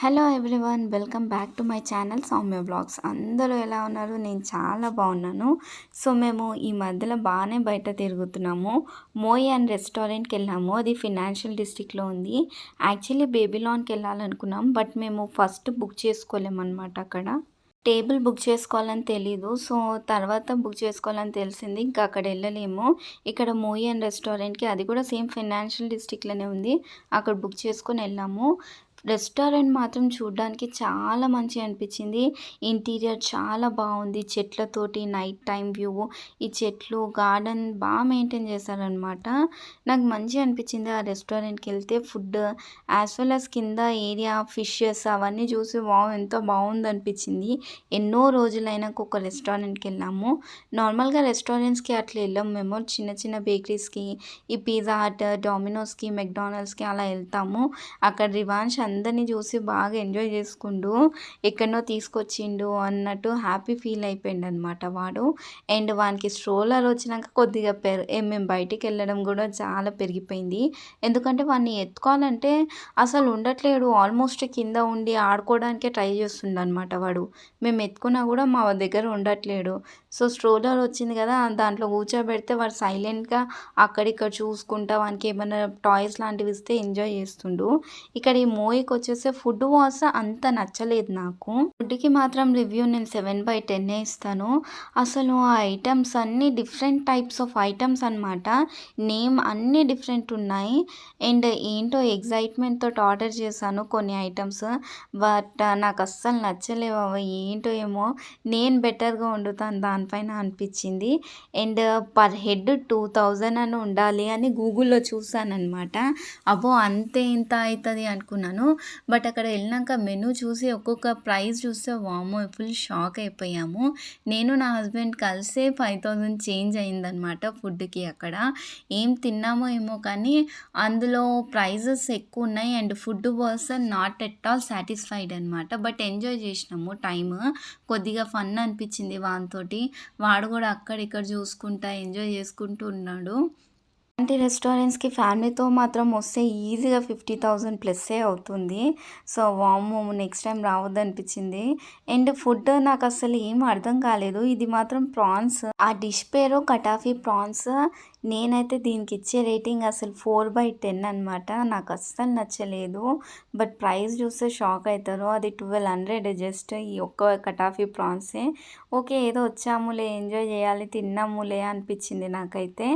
Hello everyone, welcome back to my channel Soumya blogs. అందరూ ఎలా ఉన్నారు? నేను చాలా బాగున్నాను. సో మేము ఈ మధ్యలో బాగానే బయట తిరుగుతున్నాము. మోయి అండ్ రెస్టారెంట్కి వెళ్ళాము. అది ఫినాన్షియల్ డిస్ట్రిక్ట్లో ఉంది. యాక్చువల్లీ బేబీలాన్కి వెళ్ళాలనుకున్నాం, బట్ మేము ఫస్ట్ బుక్ చేసుకోలేమన్నమాట. అక్కడ టేబుల్ బుక్ చేసుకోవాలని తెలీదు. సో తర్వాత బుక్ చేసుకోవాలని తెలిసింది. ఇంకా అక్కడ వెళ్ళలేము. ఇక్కడ మోయి అండ్ రెస్టారెంట్కి, అది కూడా సేమ్ ఫినాన్షియల్ డిస్ట్రిక్ట్లోనే ఉంది. అక్కడ బుక్ చేసుకొని వెళ్ళాము. రెస్టారెంట్ మాత్రం చూడడానికి చాలా మంచిగా అనిపించింది. ఇంటీరియర్ చాలా బాగుంది. చెట్లతోటి నైట్ టైం వ్యూ, ఈ చెట్లు గార్డెన్ బాగా మెయింటైన్ చేశారనమాట. నాకు మంచిగా అనిపించింది ఆ రెస్టారెంట్కి వెళ్తే. ఫుడ్ యాజ్ వెల్ యాజ్ కింద ఏరియా, ఫిషెస్ అవన్నీ చూసి ఎంతో బాగుంది అనిపించింది. ఎన్నో రోజులైనాక ఒక రెస్టారెంట్కి వెళ్ళాము. నార్మల్గా రెస్టారెంట్స్కి అట్లా వెళ్ళాము మేము. చిన్న చిన్న బేకరీస్కి, ఈ పిజ్జా హట్, డామినోస్కి, మెక్డానల్డ్స్కి అలా వెళ్తాము. అక్కడ రివాన్ష్ అందరినీ చూసి బాగా ఎంజాయ్ చేసుకుంటూ ఎక్కడనో తీసుకొచ్చిండు అన్నట్టు హ్యాపీ ఫీల్ అయిపోయిండు అనమాట వాడు. అండ్ వానికి స్ట్రోలర్ వచ్చినాక కొద్దిగా మేము బయటికి వెళ్ళడం కూడా చాలా పెరిగిపోయింది. ఎందుకంటే వాడిని ఎత్తుకోవాలంటే అసలు ఉండట్లేడు. ఆల్మోస్ట్ కింద ఉండి ఆడుకోవడానికే ట్రై చేస్తుండ అనమాట వాడు. మేము ఎత్తుకున్నా కూడా మా దగ్గర ఉండట్లేడు. సో స్ట్రోలర్ వచ్చింది కదా, దాంట్లో కూర్చోబెడితే వాడు సైలెంట్గా అక్కడిక్కడ చూసుకుంటా వానికి ఏమైనా టాయ్స్ లాంటివి ఇస్తే ఎంజాయ్ చేస్తుండు. ఇక్కడ ఈ మూవీకి వచ్చేసి ఫుడ్ వాస్ అంత నచ్చలేదు నాకు. ఫుడ్కి మాత్రం రివ్యూ నేను 7/10 ఇస్తాను. అసలు ఆ ఐటమ్స్ అన్నీ డిఫరెంట్ టైప్స్ ఆఫ్ ఐటమ్స్ అనమాట. నేమ్ అన్నీ డిఫరెంట్ ఉన్నాయి. అండ్ ఏంటో ఎగ్జైట్మెంట్ తోటి ఆర్డర్ చేశాను కొన్ని ఐటమ్స్. బట్ నాకు అస్సలు నచ్చలేవు అవి. ఏంటో ఏమో, నేను బెటర్గా వండుతాను దానిపైన అనిపించింది. అండ్ పర్ హెడ్ 2000 అని ఉండాలి అని గూగుల్లో చూసాను అనమాట. అబ్బో అంతే ఇంత అవుతుంది అనుకున్నాను. బట్ అక్కడ వెళ్ళినాక మెనూ చూసి ఒక్కొక్క ప్రైస్ చూస్తే వామో ఫుల్ షాక్ అయిపోయాము. నేను నా హస్బెండ్ కలిసే 5000 చేంజ్ అయిందనమాట ఫుడ్కి. అక్కడ ఏం తిన్నామో ఏమో కానీ అందులో ప్రైజెస్ ఎక్కువ ఉన్నాయి. And food was not at all satisfied అనమాట. బట్ ఎంజాయ్ చేసినాము టైమ్. కొద్దిగా ఫన్ అనిపించింది వానితోటి. వాడు కూడా అక్కడ ఇక్కడ చూసుకుంటా ఎంజాయ్ చేసుకుంటూ ఉన్నాడు. అలాంటి రెస్టారెంట్స్కి ఫ్యామిలీతో మాత్రం వస్తే ఈజీగా 50,000 ప్లస్సే అవుతుంది. సో వామ్మో నెక్స్ట్ టైం రావద్దు అనిపించింది. అండ్ ఫుడ్ నాకు అసలు ఏం అర్థం కాలేదు. ఇది మాత్రం ప్రాన్స్, ఆ డిష్ పేరు కటాఫీ ప్రాన్స్. నేనైతే దీనికి ఇచ్చే రేటింగ్ అసలు 4/10 అనమాట. నాకు అస్సలు నచ్చలేదు. బట్ ప్రైస్ చూస్తే షాక్ అవుతారు. అది 1200 జస్ట్ ఈ ఒక్క కటాఫీ ప్రాన్సే. ఓకే ఏదో వచ్చాములే, ఎంజాయ్ చేయాలి, తిన్నాములే అనిపించింది నాకైతే.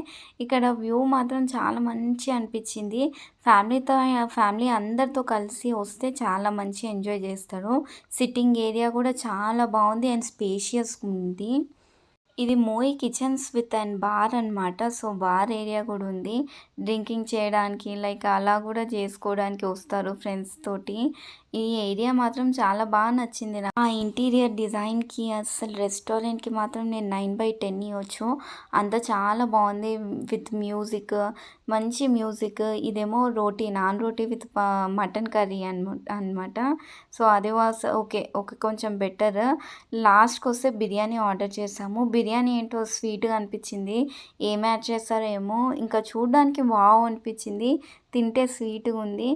ఇక్కడ వ్యూ మాత్రం చాలా మంచి అనిపించింది. ఫ్యామిలీ అందరితో కలిసి వస్తే చాలా మంచి ఎంజాయ్ చేస్తారు. సిట్టింగ్ ఏరియా కూడా చాలా బాగుంది అండ్ స్పేషియస్ ఉంది. ఇది Moi kitchens with and bar అనమాట. సో బార్ ఏరియా కూడా ఉంది. డ్రింకింగ్ చేయడానికి లైక్ అలా కూడా చేసుకోవడానికి వస్తారు ఫ్రెండ్స్ తోటి. ఈ ఏరియా మాత్రం చాలా బాగా నచ్చింది నాకు. ఆ ఇంటీరియర్ డిజైన్కి అసలు రెస్టారెంట్కి మాత్రం నేను 9/10 ఇవ్వచ్చు. అంతా చాలా బాగుంది. విత్ మ్యూజిక్, మంచి మ్యూజిక్. ఇదేమో non roti with mutton curry అనమాట. సో అది వాస్ ఓకే కొంచెం బెటర్. లాస్ట్కి వస్తే బిర్యానీ ఆర్డర్ చేసాము. బిర్యానీ ఏంటో స్వీట్గా అనిపించింది. ఏం యాడ్ చేస్తారో ఏమో. ఇంకా చూడడానికి వావ్ అనిపించింది, తింటే స్వీట్గా ఉంది.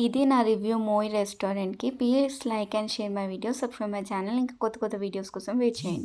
ఇది నా రివ్యూ మోయి రెస్టారెంట్కి. Please like and share my video, subscribe my channel. ఇంకా కొత్త కొత్త వీడియోస్ కోసం వెయిట్ చేయండి.